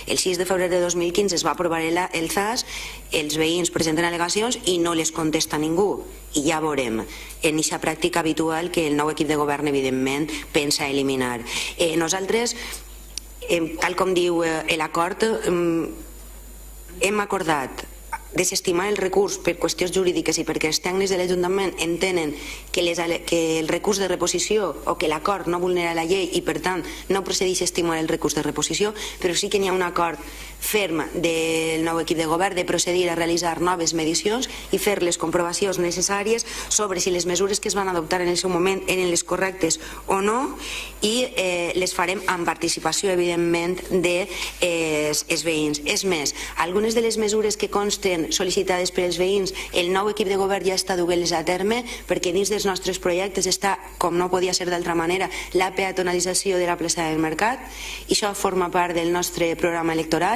El 6 de febrer de 2015 es va aprovar el ZAS, els veïns presenten al·legacions i no les contesta ningú. I ja veurem en aquesta pràctica habitual que el nou equip de govern, evidentment, pensa eliminar. Nosaltres, tal com diu l'acord, hem acordat desestimar el recurs per qüestions jurídiques i perquè els tècnics de l'Ajuntament entenen que el recurs de reposició o que l'acord no vulnera la llei i per tant no procedeix a estimar el recurs de reposició, però sí que n'hi ha un acord ferm del nou equip de govern de procedir a realitzar noves medicions i fer les comprovacions necessàries sobre si les mesures que es van adoptar en el seu moment eren les correctes o no, i les farem amb participació, evidentment, dels veïns. És més, algunes de les mesures que consten sol·licitades per als veïns, el nou equip de govern ja està duent-les a terme, perquè dins dels nostres projectes està, com no podia ser d'altra manera, la peatonalització de la plaça del Mercat, i això forma part del nostre programa electoral.